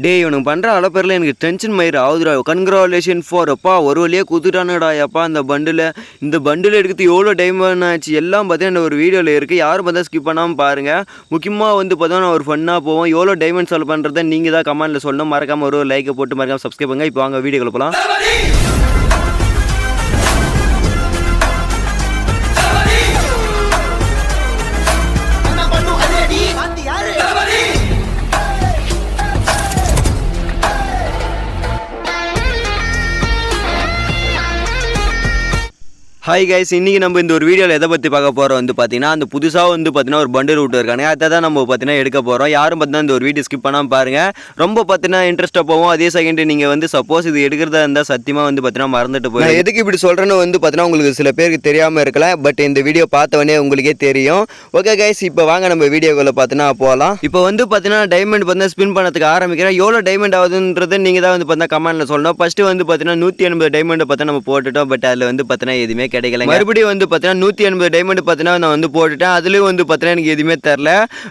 டே இவனுக்கு பண்ணுற அளப்பேரில் எனக்கு டென்ஷன் மயிர் ஆகுதுடா. கன்க்ராலேஷன் ஃபார் அப்பா ஒரு வழியாக குத்துட்டானுடா அப்பா. இந்த பண்டில் எடுக்கிறது எவ்வளோ டைம் ஆச்சு எல்லாம் பார்த்தீங்கன்னா ஒரு வீடியோவில் இருக்குது. யாரும் பார்த்தா ஸ்கிப் பண்ணாமல் பாருங்கள். முக்கியமாக வந்து பார்த்தோன்னா ஒரு ஃபன்னாக போவோம். எவ்வளோ டைமண்ட் சால்வ் பண்ணுறதை நீங்கள் தான் கமெண்ட்டில் சொல்லணும். மறக்காமல் ஒரு லைக்கை போட்டு மறக்காமல் சப்ஸ்கிரைப் பண்ணுங்கள். இப்போ வாங்க வீடியோக்குள்ள போகலாம். ஹாய் கைஸ், இன்றைக்கி நம்ம இந்த ஒரு வீடியோவில் எதை பற்றி பார்க்க போகிறோம் வந்து பார்த்தீங்கன்னா, அந்த புதுசாக வந்து பார்த்தீங்கன்னா ஒரு பண்டில் விட்டு இருக்காங்க. அதை தான் நம்ம பார்த்தீங்கன்னா எடுக்க போகிறோம். யாரும் பார்த்தீங்கன்னா இந்த ஒரு வீடியோ ஸ்கிப் பண்ணாமல் பாருங்கள். ரொம்ப பார்த்தீங்கன்னா இன்ட்ரெஸ்ட்டாக போவோம். அதே செகண்ட் நீங்கள் வந்து சப்போஸ் இது எடுக்கிறதா இருந்தால் சத்தியமாக வந்து பார்த்தீங்கன்னா மறந்துட்டு போய் எதுக்கு இப்படி சொல்கிறேன்னு வந்து பார்த்தீங்கன்னா உங்களுக்கு சில பேருக்கு தெரியாமல் இருக்கலாம். பட் இந்த வீடியோ பார்த்தவொடனே உங்களுக்கே தெரியும். ஓகே கைஸ், இப்போ வாங்க நம்ம வீடியோக்குள்ளே பார்த்தீங்கன்னா போகலாம். இப்போ வந்து பார்த்தீங்கன்னா டைமண்ட் பார்த்தீங்கன்னா ஸ்பின் பண்ணதுக்கு ஆரம்பிக்கிறேன். எவ்வளோ டைமண்ட் ஆகுதுன்றது நீங்கள் தான் வந்து பார்த்தீங்கன்னா கமெண்ட்டில் சொல்லணும். ஃபஸ்ட்டு வந்து பார்த்தீங்கன்னா 180 டைமண்ட் பார்த்தா நம்ம போட்டுட்டோம். பட் அதில் வந்து பார்த்தீங்கன்னா எதுவுமே கிடைக்கல. மறுபடியும் வந்து பார்த்தீங்கன்னா 180 டைமண்ட் பார்த்தீங்கன்னா நான் வந்து போட்டுட்டேன். அதுலேயும் வந்து பார்த்தீங்கன்னா எனக்கு எதுவுமே தரல.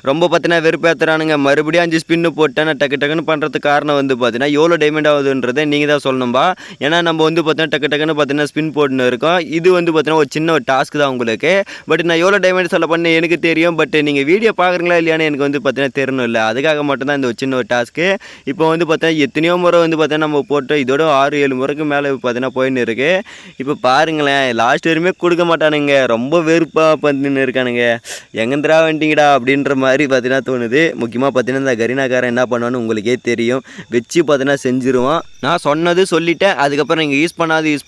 ரொம்ப பார்த்தீங்கன்னா வெறுப்பேற்றுறானுங்க. மறுபடியும் 5 ஸ்பின்னு போட்டேன். நான் டக்குன்னு பண்ணுறதுக்கு காரணம் வந்து பார்த்தீங்கன்னா எவ்வளோ டைமண்ட் ஆகுதுன்றதை நீங்கள் தான் சொல்லணும்பா. ஏன்னா நம்ம வந்து பார்த்தீங்கன்னா டக்குன்னு பார்த்தீங்கன்னா ஸ்பின் போட்டுன்னு இருக்கோம். இது வந்து பார்த்தீங்கன்னா ஒரு சின்ன ஒரு டாஸ்க் தான் உங்களுக்கு. பட் நான் எவ்வளோ டைமண்ட் சொல்ல பண்ணேன் எனக்கு தெரியும். பட் நீங்கள் வீடியோ பார்க்குறீங்களா இல்லையான்னு எனக்கு வந்து பார்த்தீங்கன்னா தெரியணும் இல்லை. அதுக்காக மட்டும்தான் இந்த ஒரு சின்ன ஒரு டாஸ்க்கு. இப்போ வந்து பார்த்தீங்கன்னா எத்தனையோ முறை வந்து பார்த்தீங்கன்னா நம்ம போட்டு இதோட 6-7 முறைக்கு மேலே பார்த்தீங்கன்னா போயின்னு இருக்குது. இப்போ பாருங்களேன், லாஸ்ட் வரையுமே கொடுக்க மாட்டானுங்க. ரொம்ப வெறுப்பாக பண்ணின்னு இருக்கானுங்க. எங்கந்திரா வந்துட்டீங்கடா அப்படின்ற மாதிரி பார்த்தீங்கன்னா தோணுது. முக்கியமாக பார்த்தீங்கன்னா இந்த கரீனாக்காரன் என்ன பண்ணுவான்னு உங்களுக்கே தெரியும். வச்சு பார்த்தீங்கன்னா செஞ்சுருவான். நான் சொன்னது சொல்லிட்டேன். அதுக்கப்புறம் நீங்கள் யூஸ்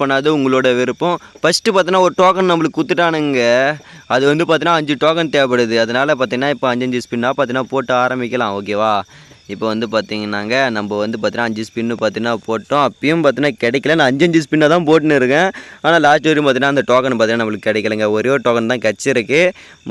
பண்ணாது உங்களோட விருப்பம். ஃபஸ்ட்டு பார்த்தீங்கன்னா ஒரு டோக்கன் நம்மளுக்கு குத்துட்டானுங்க. அது வந்து பார்த்தீங்கன்னா 5 டோக்கன் தேவைப்படுது. அதனால் பார்த்தீங்கன்னா இப்போ 5 ஸ்பின்னாக பார்த்தீங்கன்னா போட்டு ஆரம்பிக்கலாம். ஓகேவா? இப்போ வந்து பார்த்தீங்கன்னாங்க நம்ம வந்து பார்த்தீங்கன்னா 5 ஸ்பின்னு பார்த்தீங்கன்னா போட்டோம். அப்பயும் பார்த்தீங்கன்னா கிடைக்கல. நான் 5 ஸ்பின்னாக தான் போட்டுன்னு இருக்கேன். ஆனால் லாஸ்ட் வரையும் பார்த்தீங்கன்னா அந்த டோக்கன் பார்த்தீங்கன்னா நம்மளுக்கு கிடைக்கலங்க. ஒரே ஒரு டோக்கன் தான் கிடச்சிருக்கு.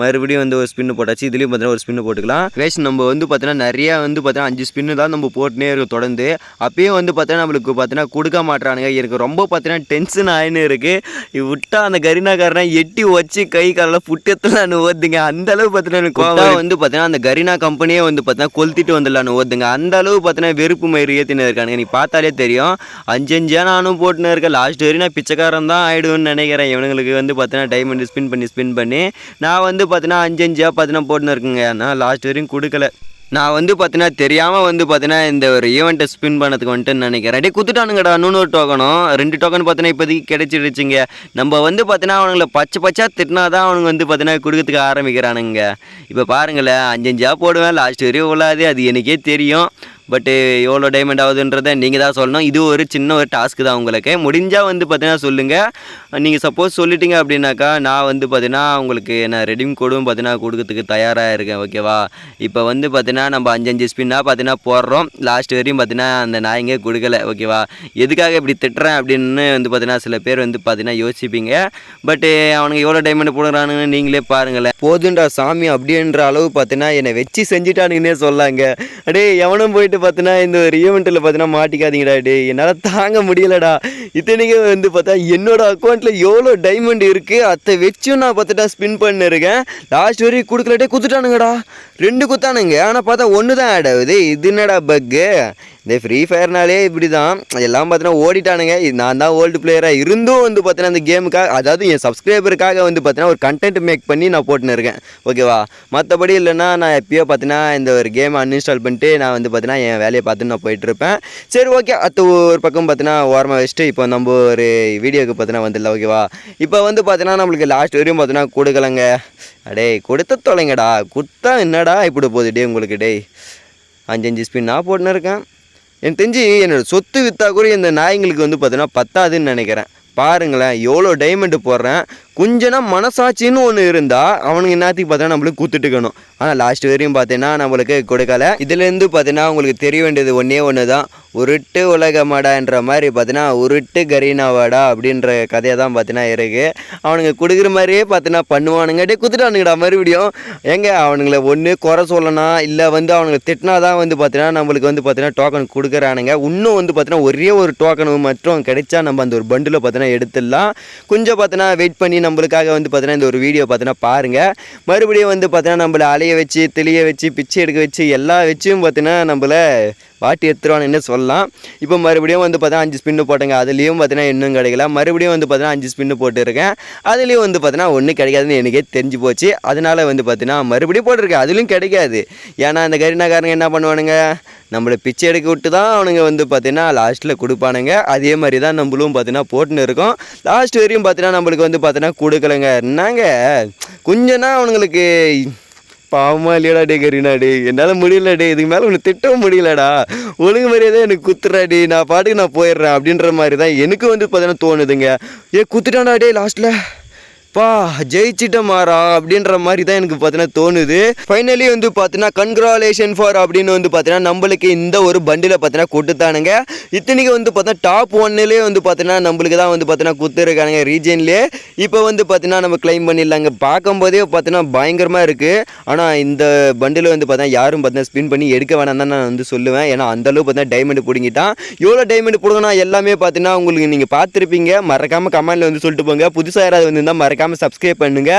மறுபடியும் வந்து ஒரு ஸ்பின்னு போட்டாச்சு. இதுலேயும் பார்த்தீங்கன்னா ஒரு ஸ்பின்னு போட்டுக்கலாம். வேஸ்ட் நம்ம வந்து பார்த்தீங்கன்னா நிறையா வந்து பார்த்தீங்கன்னா 5 ஸ்பின்னு தான் நம்ம போட்டுனே இருக்கோம் தொடர்ந்து. அப்பயும் வந்து பார்த்தீங்கன்னா நம்மளுக்கு பார்த்தீங்கன்னா கொடுக்க மாட்டானுங்க. எனக்கு ரொம்ப பார்த்தீங்கன்னா டென்ஷன் ஆயின்னு இருக்குது. விட்டா அந்த கரீனாக்காரனை எட்டி வச்சு கை காலில் புட்டத்தில் ஓதுங்க. அந்தளவு பார்த்தீங்கன்னா வந்து பார்த்தீங்கன்னா அந்த கரீனா கம்பெனியே வந்து பார்த்தீங்கன்னா கொளுத்திட்டு வந்துடலான்னு ஓதுங்க. அந்த அளவு பார்த்தீங்கன்னா வெறுப்பு மயிறு ஏற்றினு இருக்கானுங்க. நீ பார்த்தாலே தெரியும். 5 நானும் போட்டுன்னு இருக்கேன். லாஸ்ட் வரையும் நான் பிச்சைக்காரன் தான் ஆகிடுவேன்னு நினைக்கிறேன். இவனுங்களுக்கு வந்து பார்த்தீங்கன்னா டைமண்ட் ஸ்பின் பண்ணி நான் வந்து பார்த்தீங்கன்னா 5 பார்த்தீங்கன்னா போட்டுன்னு இருக்குங்க. நான் லாஸ்ட் வரையும் கொடுக்கல. நான் வந்து பார்த்தீங்கன்னா தெரியாமல் வந்து பார்த்தீங்கன்னா இந்த ஒரு ஈவெண்ட்டை ஸ்பின் பண்ணதுக்கு வந்துட்டுன்னு நினைக்கிறேன். அப்படியே குத்துட்டானுங்கடா. 100 டோக்கனும் 2 டோக்கன் பார்த்தீங்கன்னா இப்போதைக்கு கிடைச்சிடுச்சுங்க. நம்ம வந்து பார்த்தீங்கன்னா அவனுங்களை பச்சை திட்டினா தான் அவனுங்க வந்து பார்த்தீங்கன்னா கொடுக்கறதுக்கு ஆரம்பிக்கிறானுங்க. இப்போ பாருங்களேன், 5 போடுவேன். லாஸ்ட் வரையும் உள்ளாது. அது எனக்கே தெரியும். பட்டு எவ்வளோ டைமண்ட் ஆகுதுன்றதை நீங்கள் தான் சொல்லணும். இது ஒரு சின்ன ஒரு டாஸ்க்கு தான் உங்களுக்கு. முடிஞ்சால் வந்து பார்த்தீங்கன்னா சொல்லுங்கள். நீங்கள் சப்போஸ் சொல்லிட்டீங்க அப்படின்னாக்கா நான் வந்து பார்த்தீங்கன்னா உங்களுக்கு நான் ரெடீம் கோடும் பார்த்தீங்கன்னா கொடுக்கறதுக்கு தயாராக இருக்கேன். ஓகேவா? இப்போ வந்து பார்த்தீங்கன்னா நம்ம 5 ஸ்பின்னாக பார்த்தீங்கன்னா போடுறோம். லாஸ்ட் வரையும் பார்த்தீங்கன்னா அந்த நாயங்கே கொடுக்கல. ஓகேவா? எதுக்காக இப்படி திட்டுறேன் அப்படின்னு வந்து பார்த்தீங்கன்னா சில பேர் வந்து பார்த்தீங்கன்னா யோசிப்பீங்க. பட்டு அவனுக்கு எவ்வளோ டைமண்ட் போடுறானுன்னு நீங்களே பாருங்களேன். போதுண்டா சாமி அப்படின்ற அளவு பார்த்தீங்கன்னா என்னை வச்சு செஞ்சுட்டானுங்கன்னே சொல்லாங்க. அடே எவனும் போயிட்டு பார்த்தீங்கன்னா இந்த ஒரு ஈவெண்ட்டில் பார்த்தீங்கன்னா மாட்டிக்காதீங்கடா. டே என்னால் தாங்க முடியலடா. இத்தனைக்கு வந்து பார்த்தா என்னோட அக்கௌண்ட்டில் எவ்வளோ டைமண்ட் இருக்குது அதை வச்சும் நான் பார்த்துட்டா ஸ்பின் பண்ணிருக்கேன். லாஸ்ட் வரையும் கொடுக்கலட்டே குத்துட்டானுங்கடா. 2 குத்தானுங்க. ஆனால் பார்த்தா 1 தான் ஆட் ஆகுது. இது என்னடா பக்கு? இந்த ஃப்ரீ ஃபயர்னாலே இப்படி தான் எல்லாம் பார்த்தீங்கன்னா ஓடிட்டானுங்க. நான் தான் ஓல்டு பிளேயராக இருந்தும் வந்து பார்த்தீங்கன்னா அந்த கேமுக்காக, அதாவது என் சப்ஸ்கிரைபருக்காக வந்து பார்த்தீங்கன்னா ஒரு கண்டென்ட் மேக் பண்ணி நான் போட்டுன்னு இருக்கேன். ஓகேவா? மற்றபடி இல்லைன்னா நான் எப்பயோ பார்த்தீங்கன்னா இந்த ஒரு கேம் அன்இன்ஸ்டால் பண்ணிட்டு நான் வந்து பார்த்தீங்கன்னா என் வேலையை பார்த்துன்னு நான் போயிட்டுருப்பேன். சரி, ஓகே. அது ஒரு பக்கம் பார்த்தீங்கன்னா ஓரமாக வச்சுட்டு இப்போ நம்ம ஒரு வீடியோக்கு பார்த்தீங்கன்னா வந்துடல. ஓகேவா? இப்போ வந்து பார்த்தீங்கன்னா நம்மளுக்கு லாஸ்ட் வரையும் பார்த்தீங்கன்னா கொடுக்கலங்க. அடே கொடுத்த தொலைங்கடா. குத்தா என்னடா இப்படி போகுது டே உங்களுக்கு? டே 5 ஸ்பின் நான் போட்டுன்னு இருக்கேன். எனக்கு தெரிஞ்சு என்னோடய சொத்து விற்றா கூட இந்த நாய்ங்களுக்கு வந்து பார்த்தீங்கன்னா பத்தாதுன்னு நினைக்கிறேன். பாருங்களேன் எவ்வளோ டைமண்ட் போடுறேன். கொஞ்சனா மனசாட்சின்னு ஒன்று இருந்தால் அவனுக்கு என்னத்துக்கு பார்த்தீங்கன்னா நம்மளுக்கு கூத்துட்டுக்கணும். ஆனால் லாஸ்ட் வரையும் பார்த்தீங்கன்னா நம்மளுக்கு கொடுக்கல. இதுலேருந்து பார்த்தீங்கன்னா உங்களுக்கு தெரிய வேண்டியது ஒன்று தான். உருட்டு உலகமாடான்ற மாதிரி பார்த்தீங்கன்னா உருட்டு கரீனாவாடா அப்படின்ற கதையை தான் பார்த்தீங்கன்னா இருக்குது. அவனுங்க கொடுக்குற மாதிரியே பார்த்தீங்கன்னா பண்ணுவானுங்க. டே குத்துட்டானுங்கடா மறுபடியும். ஏங்க அவனுங்களை ஒன்று குறை சொல்லணும், இல்லை வந்து அவனுங்களை திட்டினா தான் வந்து பார்த்தீங்கன்னா நம்மளுக்கு வந்து பார்த்தீங்கன்னா டோக்கன் கொடுக்குறானுங்க. இன்னும் வந்து பார்த்தீங்கன்னா ஒரே ஒரு டோக்கன் மட்டும் கிடைச்சா நம்ம அந்த ஒரு பண்டில் பார்த்தீங்கன்னா எடுத்துடலாம். கொஞ்சம் பார்த்தீங்கன்னா வெயிட் பண்ணி நம்மளுக்காக வந்து பார்த்தீங்கன்னா இந்த ஒரு வீடியோ பார்த்தீங்கன்னா பாருங்கள். மறுபடியும் வந்து பார்த்தீங்கன்னா நம்மளை அலைய வச்சு தெளிய வச்சு பிச்சை எடுக்க வச்சு எல்லா வச்சும் பார்த்தீங்கன்னா நம்மளை வாட்டி எடுத்துருவானுன்னு சொல்லலாம். இப்போ மறுபடியும் வந்து பார்த்தீங்கன்னா 5 ஸ்பின்னு போட்டேங்க. அதுலேயும் பார்த்தீங்கன்னா இன்னும் கிடைக்கல. மறுபடியும் வந்து பார்த்தீங்கன்னா 5 ஸ்பின்னு போட்டுருக்கேன். அதுலேயும் வந்து பார்த்தீங்கன்னா ஒன்றும் கிடைக்காதுன்னு எனக்கே தெரிஞ்சு போச்சு. அதனால் வந்து பார்த்தீங்கன்னா மறுபடியும் போட்டிருக்கேன். அதுலேயும் கிடைக்காது. ஏன்னா அந்த கரீனாக்காரங்க என்ன பண்ணுவானுங்க, நம்மளை பிச்சை எடுக்க விட்டு தான் அவனுங்க வந்து பார்த்தீங்கன்னா லாஸ்ட்டில் கொடுப்பானுங்க. அதே மாதிரி தான் நம்மளும் பார்த்தீங்கன்னா போட்டுன்னு இருக்கோம். லாஸ்ட் வரையும் பார்த்தீங்கன்னா நம்மளுக்கு வந்து பார்த்தீங்கன்னா கொடுக்கலங்க. என்னங்க கொஞ்சம்னா அவனுங்களுக்கு பாவமாக இல்லையடா டே கரீனா டே, என்னால் முடியல டே, இதுக்கு மேலே உனக்கு திட்டவும் முடியலடா, ஒழுங்கு மாதிரியே எனக்கு குத்துறாடி, நான் பாட்டுக்கு நான் போயிடுறேன் அப்படின்ற மாதிரி தான் எனக்கு வந்து பார்த்தீங்கன்னா தோணுதுங்க. குத்துட்டான்டா டே லாஸ்ட்டில், பா ஜெயிச்சிட்ட மாறா அப்படின்ற மாதிரி தான் எனக்கு பார்த்தீங்கன்னா தோணுது. ஃபைனலி வந்து பார்த்தீங்கன்னா கன்க்ராலேஷன் ஃபார் அப்படின்னு வந்து பார்த்தீங்கன்னா நம்மளுக்கு இந்த ஒரு பண்டில் பார்த்தீங்கன்னா கொடுத்தானுங்க. இத்தனைக்கு வந்து பார்த்தீங்கன்னா டாப் 1லேயே வந்து பார்த்தீங்கன்னா நம்மளுக்கு தான் வந்து பார்த்தீங்கன்னா கொடுத்துருக்கானுங்க ரீஜன்லேயே. இப்போ வந்து பார்த்தீங்கன்னா நம்ம கிளைம் பண்ணிடலாங்க. பார்க்கும்போதே பார்த்தீங்கன்னா பயங்கரமாக இருக்குது. ஆனால் இந்த பண்டில் வந்து பார்த்தீங்கன்னா யாரும் பார்த்தீங்கன்னா ஸ்பின் பண்ணி எடுக்க வேணாம் தான் நான் வந்து சொல்லுவேன். ஏன்னா அந்தளவு பார்த்தீங்கன்னா டைமண்ட் பிடிங்கிட்டான். எவ்வளோ டைமண்ட் பிடுங்கனா எல்லாமே பார்த்தீங்கன்னா உங்களுக்கு நீங்கள் பார்த்துருப்பீங்க. மறக்காமல் கமெண்ட்டில் வந்து சொல்லிட்டு போங்க. புதுசாக யாராவது வந்து இருந்தால் மறக்காமல் சப்ஸ்கிரைப் பண்ணுங்க.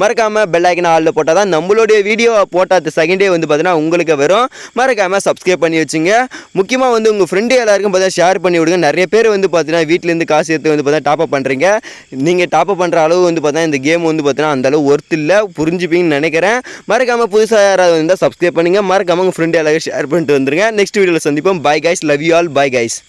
மறக்காம பெல் ஐகானை ஆல்ல போட்டால் தான் நம்மளுடைய வீடியோ போட்டாத செகண்டே வந்து பார்த்தீங்கன்னா உங்களுக்கு வரும். மறக்காம சப்ஸ்கிரைப் பண்ணி வச்சுங்க. முக்கியமாக வந்து உங்கள் ஃப்ரெண்டு எல்லாருக்கும் பார்த்தா ஷேர் பண்ணி விடுங்க. நிறைய பேர் வந்து பார்த்தீங்கன்னா வீட்டிலேருந்து காசு எடுத்து வந்து பார்த்தா டாப்அப் பண்ணுறீங்க. நீங்கள் டாப்அப் பண்ணுற அளவு வந்து பார்த்தா இந்த கேம் வந்து பார்த்தீங்கன்னா அந்த அளவு ஒர்த் இல்லை, புரிஞ்சுப்பீங்கன்னு நினைக்கிறேன். மறக்காம புதுசாக யாராவது இருந்தால் சப்ஸ்கிரைப் பண்ணுங்க. மறக்காம உங்கள் ஃப்ரெண்டு எல்லாரும் ஷேர் பண்ணிட்டு வந்துருங்க. நெக்ஸ்ட் வீடியோவில் சந்திப்போம். Bye guys, love you all, bye guys.